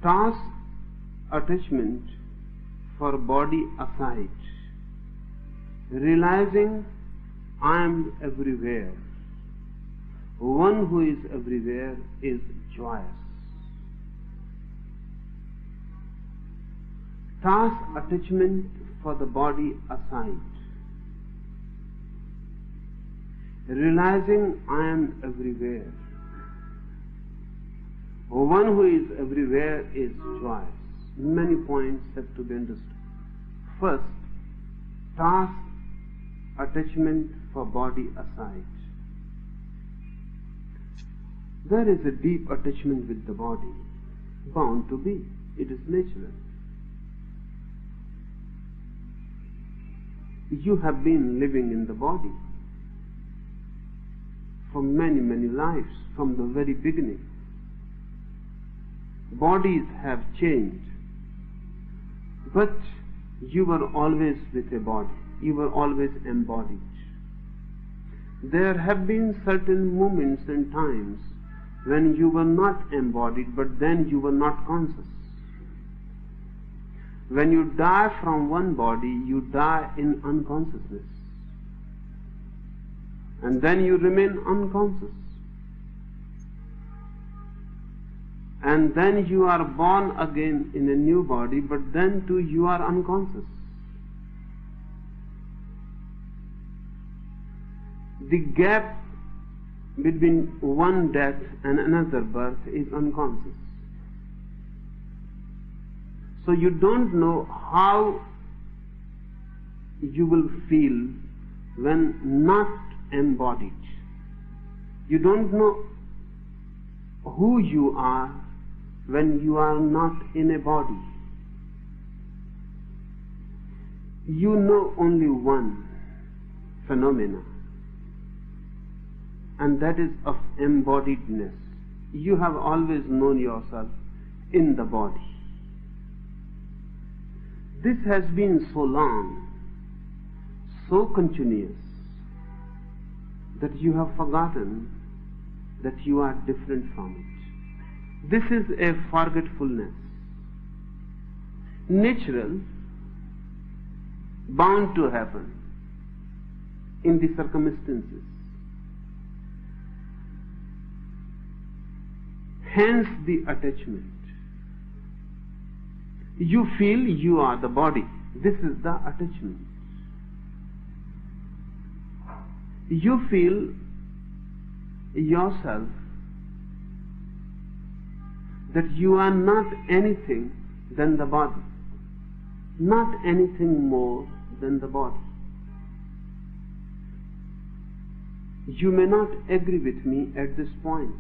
Toss attachment for body aside, realizing I am everywhere. One who is everywhere is joyous. Toss attachment for the body aside, realizing I am everywhere. One who is everywhere is joyous. Many points have to be understood. First, toss attachment for body aside. There is a deep attachment with the body, bound to be. It is natural. You have been living in the body for many, many lives, from the very beginning. Bodies have changed, but you were always with a body. You were always embodied. There have been certain moments and times when you were not embodied, but then you were not conscious. When you die from one body, you die in unconsciousness. And then you remain unconscious. And then you are born again in a new body, but then too you are unconscious. The gap between one death and another birth is unconscious. So you don't know how you will feel when not embodied. You don't know who you are when you are not in a body. You know only one phenomena, and that is of embodiedness. You have always known yourself in the body. This has been so long, so continuous, that you have forgotten that you are different from it. This is a forgetfulness, natural, bound to happen in the circumstances. Hence the attachment. You feel you are the body. This is the attachment. You feel yourself that you are not anything than the body, not anything more than the body. You may not agree with me at this point,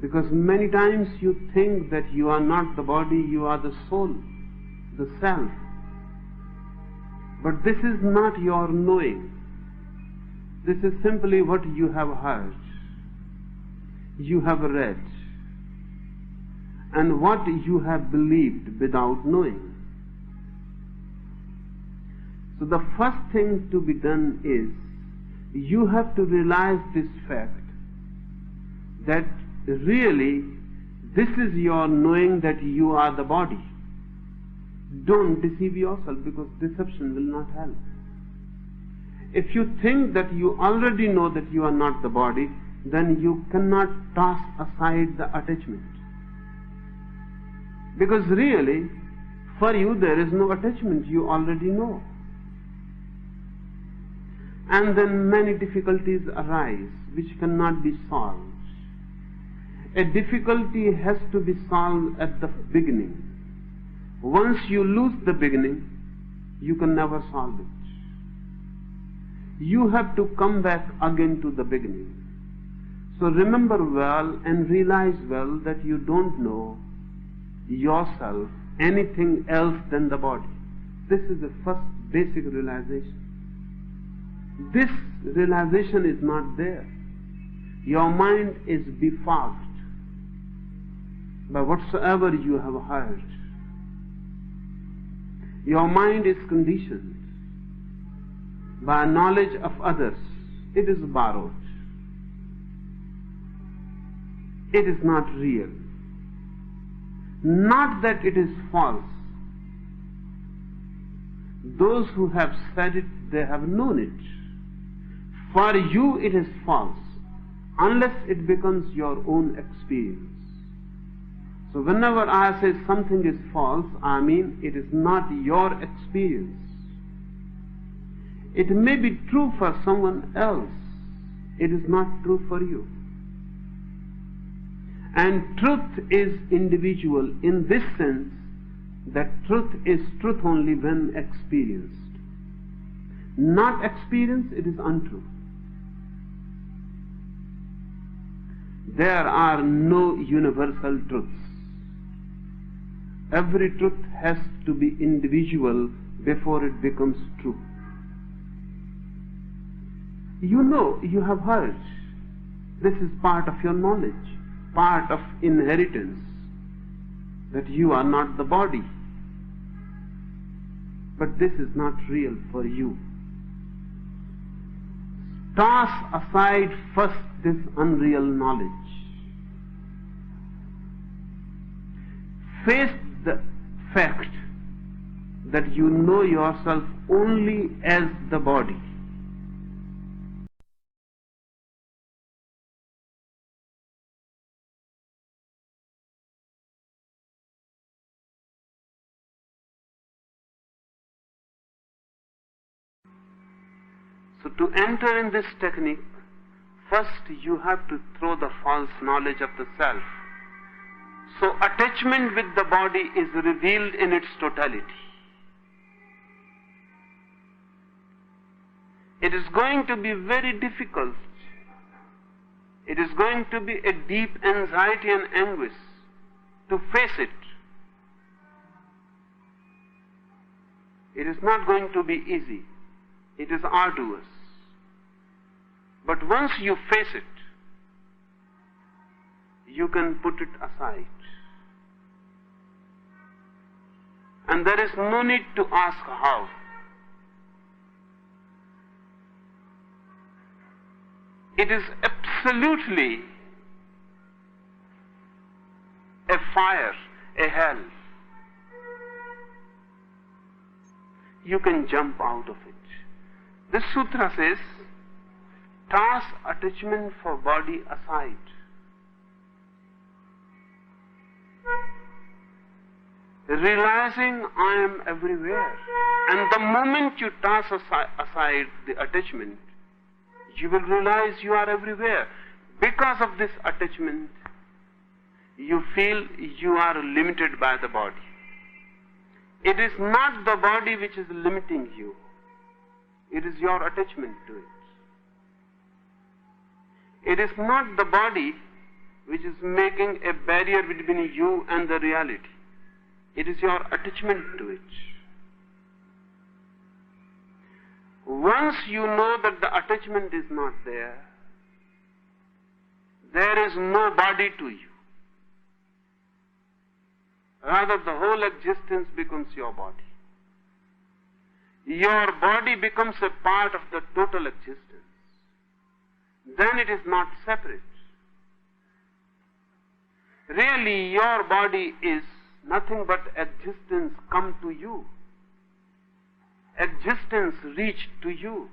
because many times you think that you are not the body, you are the soul, the self. But this is not your knowing. This is simply what you have heard, you have read, and what you have believed without knowing. So the first thing to be done is, you have to realize this fact, that really this is your knowing that you are the body. Don't deceive yourself, because deception will not help. If you think that you already know that you are not the body, then you cannot toss aside the attachment. Because really, for you there is no attachment, you already know. And then many difficulties arise which cannot be solved. A difficulty has to be solved at the beginning. Once you lose the beginning, you can never solve it. You have to come back again to the beginning. So remember well and realize well that you don't know yourself anything else than the body. This is the first basic realization. This realization is not there. Your mind is befogged by whatsoever you have heard. Your mind is conditioned by knowledge of others. It is borrowed. it is not real. Not that it is false. Those who have said it, they have known it. For you it is false, unless it becomes your own experience. So whenever I say something is false, I mean it is not your experience. It may be true for someone else, it is not true for you. And truth is individual in this sense that truth is truth only when experienced. Not experienced, it is untrue. There are no universal truths. Every truth has to be individual before it becomes true. You know, you have heard. This is part of your knowledge, part of inheritance, that you are not the body. But this is not real for you. Toss aside first this unreal knowledge. Face the fact that you know yourself only as the body. So to enter in this technique, first you have to throw the false knowledge of the self. So attachment with the body is revealed in its totality. It is going to be very difficult. It is going to be a deep anxiety and anguish to face it. It is not going to be easy. It is arduous. But once you face it, you can put it aside. And there is no need to ask how. It is absolutely a fire, a hell. You can jump out of it. This sutra says, toss attachment for body aside. Realizing I am everywhere. And the moment you toss aside the attachment, you will realize you are everywhere. Because of this attachment, you feel you are limited by the body. It is not the body which is limiting you. It is your attachment to it. It is not the body which is making a barrier between you and the reality. It is your attachment to it. Once you know that the attachment is not there, there is no body to you. Rather, the whole existence becomes your body. Your body becomes a part of the total existence. Then it is not separate. Really, your body is nothing but existence come to you. Existence reached to you.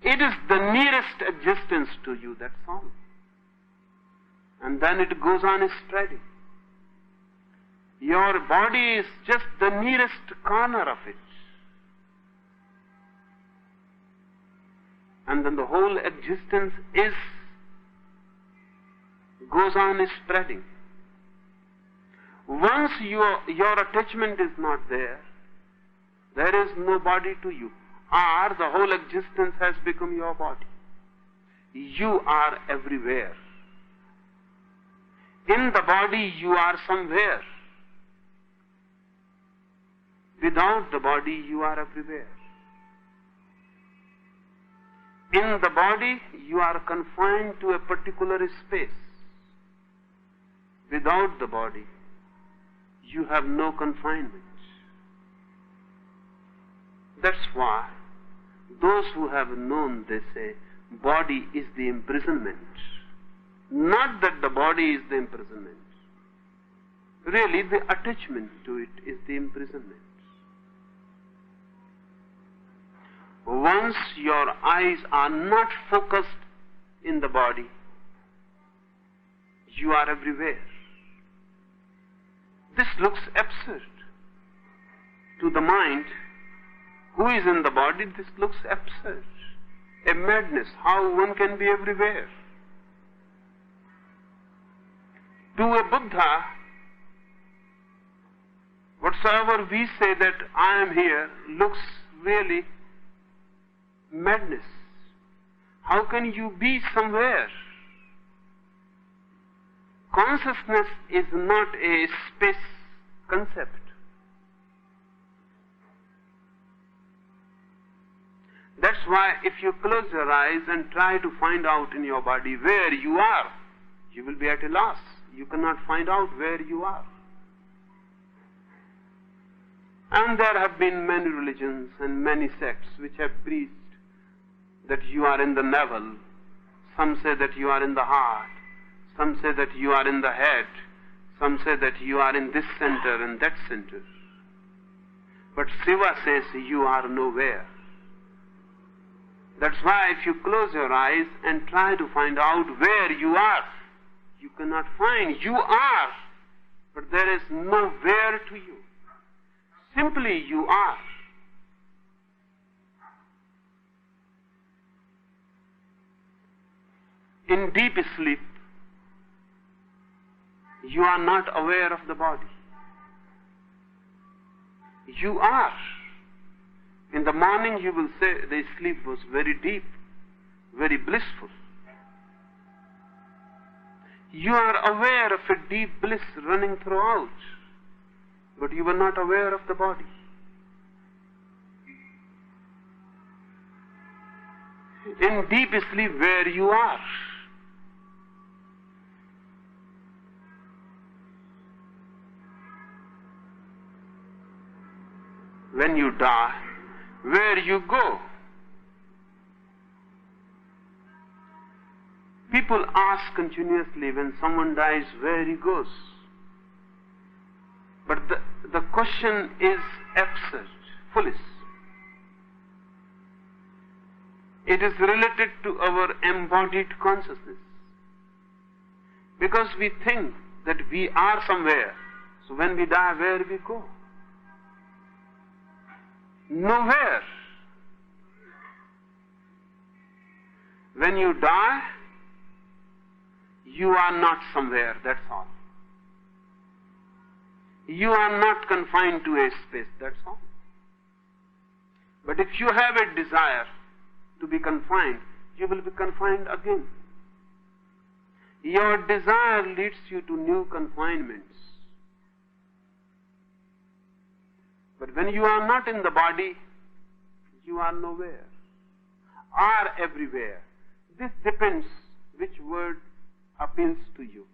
It is the nearest existence to you, that's all. And then it goes on spreading. Your body is just the nearest corner of it. And then the whole existence goes on spreading. Once your attachment is not there, there is no body to you. Or the whole existence has become your body. You are everywhere. In the body you are somewhere. Without the body you are everywhere. In the body you are confined to a particular space. Without the body you have no confinement. That's why those who have known, they say, body is the imprisonment. Not that the body is the imprisonment. Really, the attachment to it is the imprisonment. Once your eyes are not focused in the body, you are everywhere. This looks absurd. To the mind, who is in the body, this looks absurd. A madness, how one can be everywhere. To a Buddha, whatsoever we say that I am here looks really madness. How can you be somewhere? Consciousness is not a space concept. That's why if you close your eyes and try to find out in your body where you are, you will be at a loss. You cannot find out where you are. And there have been many religions and many sects which have preached that you are in the navel. Some say that you are in the heart. Some say that you are in the head. Some say that you are in this center and that center. But Shiva says you are nowhere. That's why if you close your eyes and try to find out where you are, you cannot find. You are, but there is no where to you. Simply you are. In deep sleep, you are not aware of the body. You are. In the morning you will say the sleep was very deep, very blissful. You are aware of a deep bliss running throughout, but you were not aware of the body. In deep sleep where you are. When you die, where you go? People ask continuously when someone dies where he goes. But the question is absurd, foolish. It is related to our embodied consciousness. Because we think that we are somewhere. So when we die, where we go? Nowhere. When you die, you are not somewhere, that's all. You are not confined to a space, that's all. But if you have a desire to be confined, you will be confined again. Your desire leads you to new confinements. But when you are not in the body, you are nowhere, are everywhere. This depends which word appeals to you.